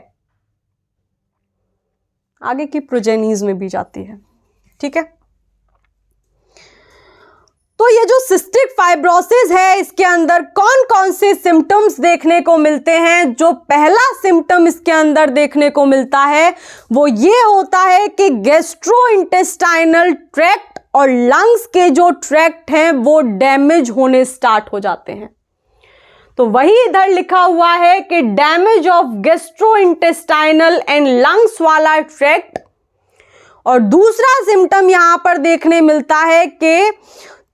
आगे की प्रोजेनीज में भी जाती है। ठीक है, तो ये जो सिस्टिक फाइब्रोसिस है इसके अंदर कौन कौन से सिम्टम्स देखने को मिलते हैं? जो पहला सिम्टम इसके अंदर देखने को मिलता है वो ये होता है कि गैस्ट्रोइंटेस्टाइनल ट्रैक्ट और लंग्स के जो ट्रैक्ट हैं वो डैमेज होने स्टार्ट हो जाते हैं। तो वही इधर लिखा हुआ है कि damage of gastrointestinal and lungs वाला ट्रैक्ट। और दूसरा सिम्टम यहां पर देखने मिलता है कि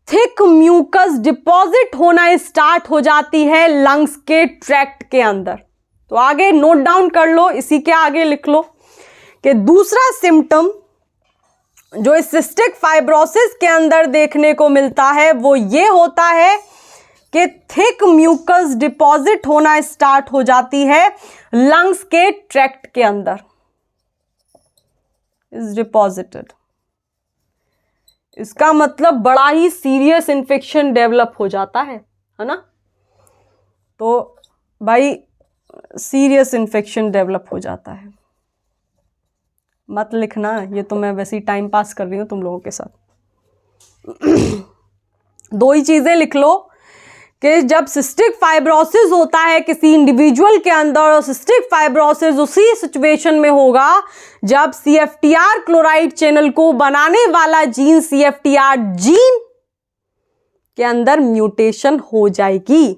थिक म्यूकस डिपॉजिट होना स्टार्ट हो जाती है लंग्स के ट्रैक्ट के अंदर। तो आगे नोट डाउन कर लो, इसी के आगे लिख लो कि दूसरा सिम्टम जो इस सिस्टिक फाइब्रोसिस के अंदर देखने को मिलता है वो ये होता है कि थिक म्यूकस डिपॉजिट होना स्टार्ट हो जाती है लंग्स के ट्रैक्ट के अंदर। इज डिपॉजिटेड, इसका मतलब बड़ा ही सीरियस इंफेक्शन डेवलप हो जाता है ना। तो भाई सीरियस इंफेक्शन डेवलप हो जाता है। मत लिखना, ये तो मैं वैसे ही टाइम पास कर रही हूं तुम लोगों के साथ। दो ही चीजें लिख लो कि जब सिस्टिक फाइब्रोसिस होता है किसी इंडिविजुअल के अंदर, और सिस्टिक फाइब्रोसिस उसी सिचुएशन में होगा जब CFTR क्लोराइड चैनल को बनाने वाला जीन CFTR जीन के अंदर म्यूटेशन हो जाएगी।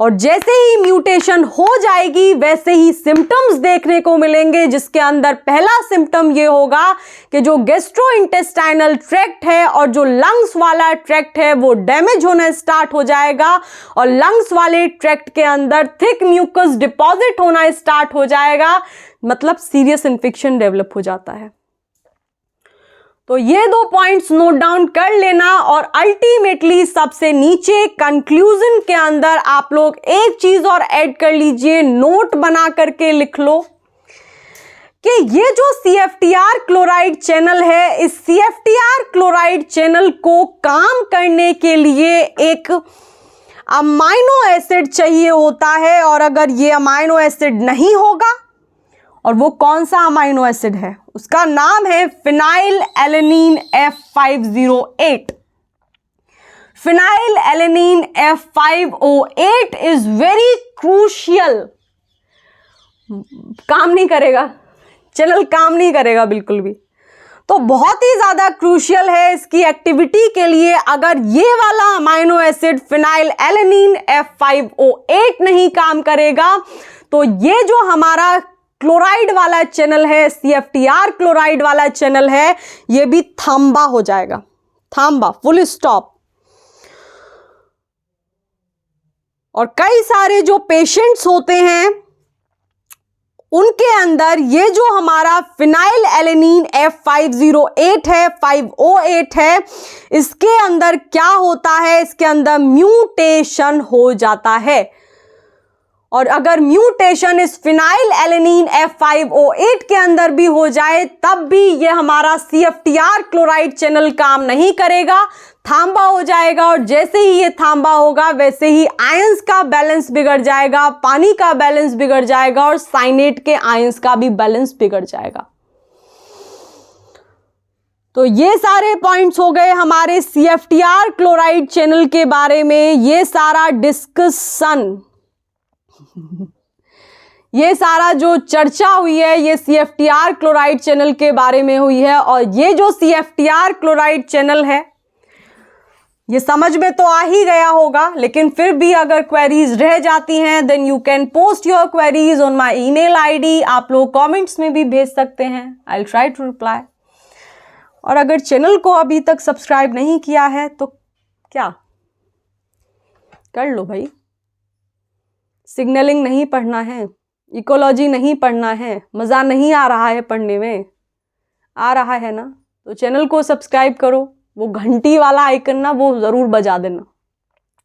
और जैसे ही म्यूटेशन हो जाएगी वैसे ही सिम्टम्स देखने को मिलेंगे, जिसके अंदर पहला सिम्टम ये होगा कि जो गैस्ट्रोइंटेस्टाइनल ट्रैक्ट है और जो लंग्स वाला ट्रैक्ट है वो डैमेज होना स्टार्ट हो जाएगा, और लंग्स वाले ट्रैक्ट के अंदर थिक म्यूकस डिपॉजिट होना स्टार्ट हो जाएगा, मतलब सीरियस इन्फेक्शन डेवलप हो जाता है। तो ये दो पॉइंट्स नोट डाउन कर लेना। और अल्टीमेटली सबसे नीचे कंक्लूजन के अंदर आप लोग एक चीज और ऐड कर लीजिए, नोट बना करके लिख लो कि ये जो CFTR क्लोराइड चैनल है, इस CFTR क्लोराइड चैनल को काम करने के लिए एक अमाइनो एसिड चाहिए होता है, और अगर ये अमाइनो एसिड नहीं होगा, और वो कौन सा अमाइनो एसिड है, उसका नाम है phenyl alanine F508। Phenyl alanine F508 is very crucial. काम नहीं करेगा, चैनल काम नहीं करेगा बिल्कुल भी। तो बहुत ही ज्यादा क्रूशियल है इसकी एक्टिविटी के लिए। अगर ये वाला amino acid phenyl alanine F508 नहीं काम करेगा तो ये जो हमारा क्लोराइड वाला चैनल है, CFTR क्लोराइड वाला चैनल है, ये भी थांबा हो जाएगा, थांबा, फुल स्टॉप। और कई सारे जो पेशेंट्स होते हैं उनके अंदर ये जो हमारा फिनाइल एलेनिन F508 है, 508 है, इसके अंदर क्या होता है, इसके अंदर म्यूटेशन हो जाता है। और अगर म्यूटेशन इस फिनाइल एलेनिन F508 के अंदर भी हो जाए तब भी ये हमारा CFTR क्लोराइड चैनल काम नहीं करेगा, थांबा हो जाएगा। और जैसे ही ये थांबा होगा वैसे ही आयंस का बैलेंस बिगड़ जाएगा, पानी का बैलेंस बिगड़ जाएगा, और साइनेट के आयंस का भी बैलेंस बिगड़ जाएगा। तो ये सारे पॉइंट्स हो गए हमारे CFTR क्लोराइड चैनल के बारे में। ये सारा डिस्कशन, ये सारा जो चर्चा हुई है ये CFTR क्लोराइड चैनल के बारे में हुई है। और ये जो CFTR क्लोराइड चैनल है ये समझ में तो आ ही गया होगा, लेकिन फिर भी अगर क्वेरीज रह जाती हैं then you can post your queries on my email ID. आप लोग कमेंट्स में भी भेज सकते हैं, I will try to reply. और अगर चैनल को अभी तक सब्सक्राइब नहीं किया है तो क्या कर लो भाई। सिग्नलिंग नहीं पढ़ना है, इकोलॉजी नहीं पढ़ना है, मज़ा नहीं आ रहा है पढ़ने में, आ रहा है ना, तो चैनल को सब्सक्राइब करो, वो घंटी वाला आइकन ना वो ज़रूर बजा देना,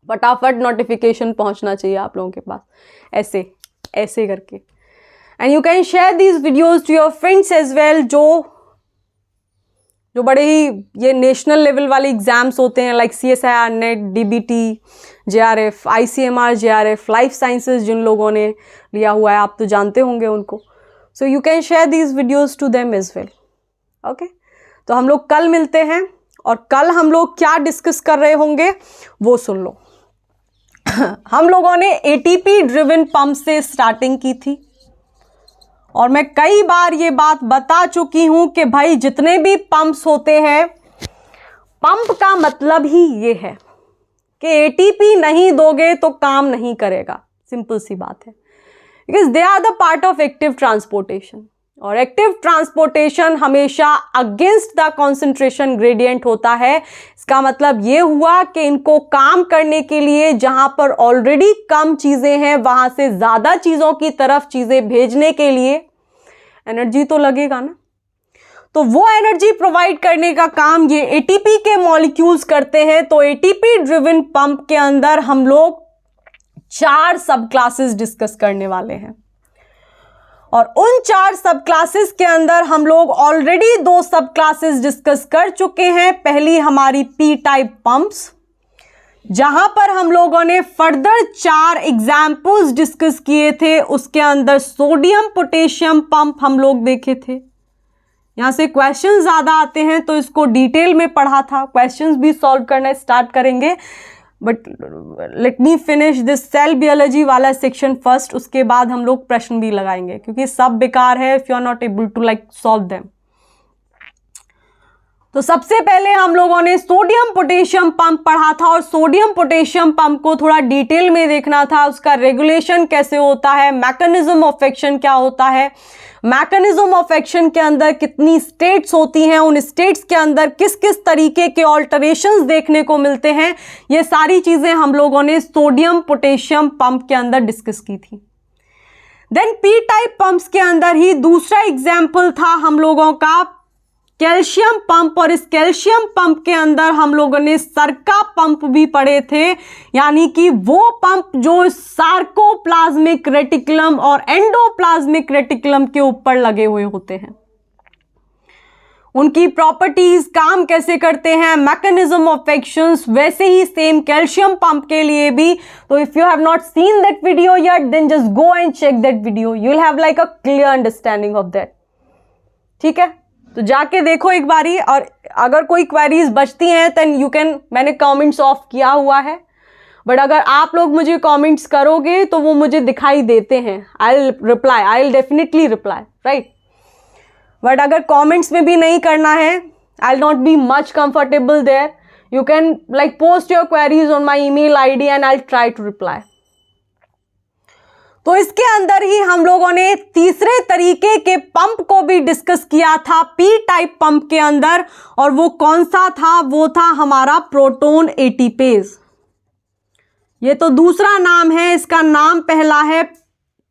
फटाफट नोटिफिकेशन पहुंचना चाहिए आप लोगों के पास, ऐसे ऐसे करके। And you can share these videos to your friends as well, जो बड़े ही ये नेशनल लेवल वाले एग्जाम्स होते हैं like CSIR NET, DBT, JRF, ICMR JRF, life sciences जिन लोगों ने लिया हुआ है आप तो जानते होंगे उनको। So you can share these videos to them as well. Okay, तो हम लोग कल मिलते हैं और कल हम लोग क्या डिस्कस कर रहे होंगे वो सुन लो। हम लोगों ने ATP ड्रिवन पंप से स्टार्टिंग की थी और मैं कई बार ये बात बता चुकी हूं कि भाई जितने भी पंप्स होते हैं, पंप का मतलब ही ये है कि ATP नहीं दोगे तो काम नहीं करेगा, सिंपल सी बात है, because they are the part of active transportation. और एक्टिव ट्रांसपोर्टेशन हमेशा अगेंस्ट द कॉन्सेंट्रेशन ग्रेडियंट होता है। इसका मतलब ये हुआ कि इनको काम करने के लिए जहां पर ऑलरेडी कम चीजें हैं वहां से ज्यादा चीजों की तरफ चीजें भेजने के लिए एनर्जी तो लगेगा ना, तो वो एनर्जी प्रोवाइड करने का काम ये एटीपी के मॉलिक्यूल्स करते हैं। तो एटीपी ड्रिवन पंप के अंदर हम लोग 4 सब क्लासेस डिस्कस करने वाले हैं और उन 4 सब क्लासेस के अंदर हम लोग ऑलरेडी 2 सब क्लासेस डिस्कस कर चुके हैं। पहली हमारी पी टाइप पंप्स, जहां पर हम लोगों ने फर्दर 4 एग्जाम्पल्स डिस्कस किए थे। उसके अंदर सोडियम पोटेशियम पंप हम लोग देखे थे। यहां से क्वेश्चन ज्यादा आते हैं तो इसको डिटेल में पढ़ा था, क्वेश्चंस भी सॉल्व करना स्टार्ट करेंगे। But let me finish this cell biology वाला सेक्शन फर्स्ट, उसके बाद हम लोग प्रश्न भी लगाएंगे क्योंकि सब बेकार है if you are not able to solve them. तो सबसे पहले हम लोगों ने सोडियम पोटेशियम पंप पढ़ा था और सोडियम पोटेशियम पंप को थोड़ा डिटेल में देखना था। उसका रेगुलेशन कैसे होता है, मैकेनिज्म ऑफ एक्शन क्या होता है, मैकेनिज्म ऑफ एक्शन के अंदर कितनी स्टेट्स होती हैं, उन स्टेट्स के अंदर किस किस तरीके के ऑल्टरेशंस देखने को मिलते हैं, ये सारी चीजें हम लोगों ने सोडियम पोटेशियम पंप के अंदर डिस्कस की थी। देन पी टाइप पंप्स के अंदर ही दूसरा एग्जाम्पल था हम लोगों का कैल्शियम पंप, और इस कैल्शियम पंप के अंदर हम लोगों ने सरका पंप भी पढ़े थे, यानी कि वो पंप जो सार्कोप्लाज्मिक रेटिकुलम और एंडोप्लाज्मिक रेटिकुलम के ऊपर लगे हुए होते हैं। उनकी प्रॉपर्टीज, काम कैसे करते हैं, मैकेनिज्म ऑफ एक्शंस, वैसे ही सेम कैल्शियम पंप के लिए भी। तो if you have not seen that video yet then just go and check that video, you will have like a clear understanding of that. ठीक है, तो जाके देखो एक बारी, और अगर कोई क्वेरीज बचती हैं देन यू कैन, मैंने कमेंट्स ऑफ किया हुआ है, बट अगर आप लोग मुझे कमेंट्स करोगे तो वो मुझे दिखाई देते हैं। I will reply, I will definitely reply, right. But अगर कमेंट्स में भी नहीं करना है, I will not be much comfortable there, you can like post your queries on my email ID and I will try to reply. तो इसके अंदर ही हम लोगों ने तीसरे तरीके के पंप को भी डिस्कस किया था पी टाइप पंप के अंदर, और वो कौन सा था, वो था हमारा प्रोटोन एटीपेज। ये तो दूसरा नाम है, इसका नाम पहला है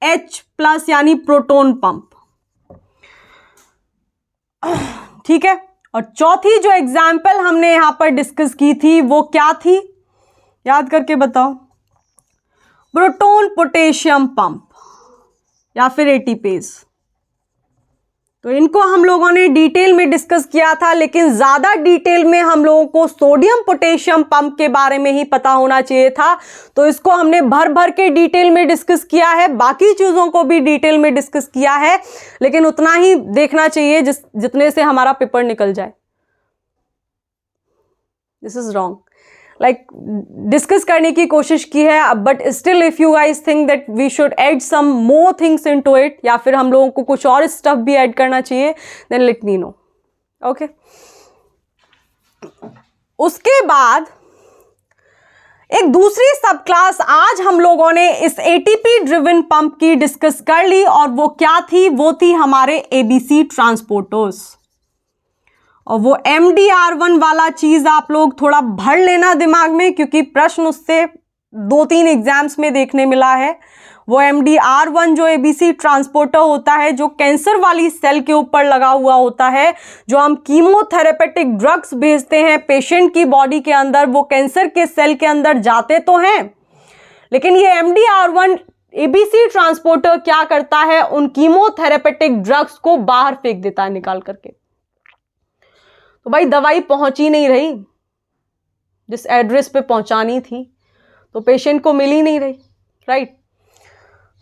H+ यानी प्रोटोन पंप। ठीक है, और चौथी जो एग्जाम्पल हमने यहां पर डिस्कस की थी वो क्या थी, याद करके बताओ, प्रोटोन पोटेशियम पंप या फिर एटीपेज। तो इनको हम लोगों ने डिटेल में डिस्कस किया था, लेकिन ज्यादा डिटेल में हम लोगों को सोडियम पोटेशियम पंप के बारे में ही पता होना चाहिए था, तो इसको हमने भर भर के डिटेल में डिस्कस किया है। बाकी चीजों को भी डिटेल में डिस्कस किया है, लेकिन उतना ही देखना चाहिए जितने से हमारा पेपर निकल जाए। This is wrong, like discuss करने की कोशिश की है, but still if you guys think that we should add some more things into it, या फिर हम लोगों को कुछ और स्टफ भी ऐड करना चाहिए, then let me know. Okay, उसके बाद एक दूसरी सब क्लास आज हम लोगों ने इस एटीपी ड्रिवन पंप की डिस्कस कर ली, और वो क्या थी, वो थी हमारे एबीसी ट्रांसपोर्टर्स। और वो MDR1 वाला चीज आप लोग थोड़ा भर लेना दिमाग में, क्योंकि प्रश्न उससे 2-3 एग्जाम्स में देखने मिला है। वो MDR1 जो एबीसी ट्रांसपोर्टर होता है, जो कैंसर वाली सेल के ऊपर लगा हुआ होता है, जो हम कीमोथेरेपेटिक ड्रग्स भेजते हैं पेशेंट की बॉडी के अंदर, वो कैंसर के सेल के अंदर जाते तो हैं, लेकिन ये MDR1 एबीसी ट्रांसपोर्टर क्या करता है, उन कीमोथेरेपेटिक ड्रग्स को बाहर फेंक देता है निकाल करके। तो भाई दवाई पहुंच ही नहीं रही जिस एड्रेस पे पहुंचानी थी, तो पेशेंट को मिल ही नहीं रही, राइट।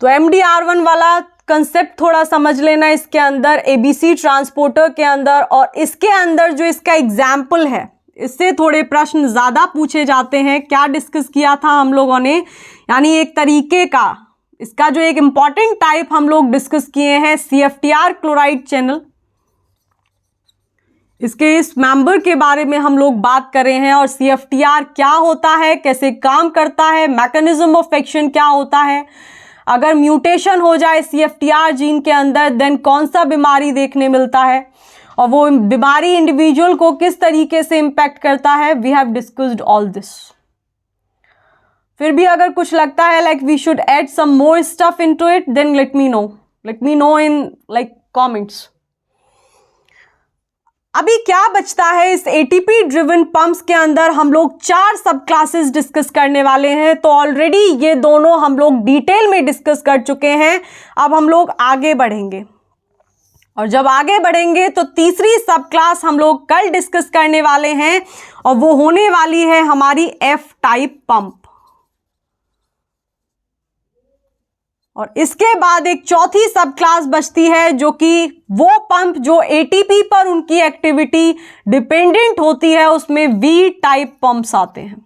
तो MDR1 वाला कंसेप्ट थोड़ा समझ लेना इसके अंदर, एबीसी ट्रांसपोर्टर के अंदर, और इसके अंदर जो इसका एग्जाम्पल है, इससे थोड़े प्रश्न ज्यादा पूछे जाते हैं। क्या डिस्कस किया था हम लोगों ने, यानी एक तरीके का इसका जो एक इंपॉर्टेंट टाइप हम लोग डिस्कस किए हैं, CFTR क्लोराइड चैनल। इसके इस मेंबर के बारे में हम लोग बात कर रहे हैं, और CFTR क्या होता है, कैसे काम करता है, मैकेनिज्म ऑफ एक्शन क्या होता है, अगर म्यूटेशन हो जाए CFTR जीन के अंदर देन कौन सा बीमारी देखने मिलता है, और वो बीमारी इंडिविजुअल को किस तरीके से इम्पैक्ट करता है. We have discussed all this. फिर भी अगर कुछ लगता है like we should add some more stuff into it then let me know in like comments. अभी क्या बचता है इस ATP ड्रिवन पंप्स के अंदर, हम लोग 4 सब क्लासेस डिस्कस करने वाले हैं. तो ऑलरेडी ये दोनों हम लोग डिटेल में डिस्कस कर चुके हैं. अब हम लोग आगे बढ़ेंगे, और जब आगे बढ़ेंगे तो तीसरी सब क्लास हम लोग कल डिस्कस करने वाले हैं, और वो होने वाली है हमारी F टाइप पंप. और इसके बाद एक चौथी सब क्लास बचती है जो कि वो पंप जो ATP पर उनकी एक्टिविटी डिपेंडेंट होती है, उसमें V टाइप पंप्स आते हैं.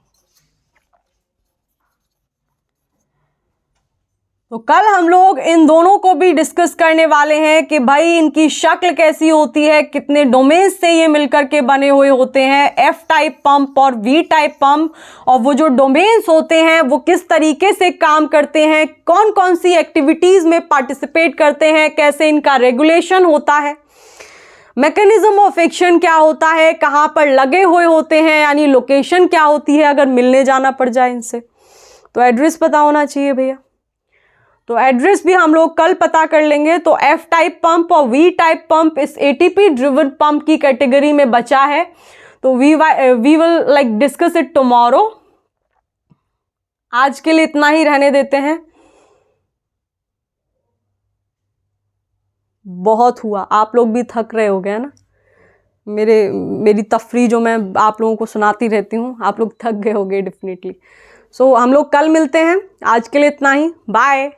तो कल हम लोग इन दोनों को भी डिस्कस करने वाले हैं कि भाई इनकी शक्ल कैसी होती है, कितने डोमेन्स से ये मिलकर के बने हुए होते हैं, F टाइप पंप और V टाइप पंप, और वो जो डोमेन्स होते हैं वो किस तरीके से काम करते हैं, कौन कौन सी एक्टिविटीज़ में पार्टिसिपेट करते हैं, कैसे इनका रेगुलेशन होता है, मैकेनिज्म ऑफ एक्शन क्या होता है, कहाँ पर लगे हुए होते हैं, यानी लोकेशन क्या होती है अगर मिलने जाना पड़ जाए इनसे. तो एड्रेस पता होना चाहिए भैया. तो एड्रेस भी हम लोग कल पता कर लेंगे. तो F टाइप पंप और V टाइप पंप इस ATP ड्रिवन पंप की कैटेगरी में बचा है. तो we will like discuss it tomorrow. आज के लिए इतना ही रहने देते हैं. बहुत हुआ, आप लोग भी थक रहे हो गए ना. मेरी तफरी जो मैं आप लोगों को सुनाती रहती हूँ, आप लोग थक गए होगे डेफिनेटली. सो हम लोग कल मिलते हैं. आज के लिए इतना ही. बाय.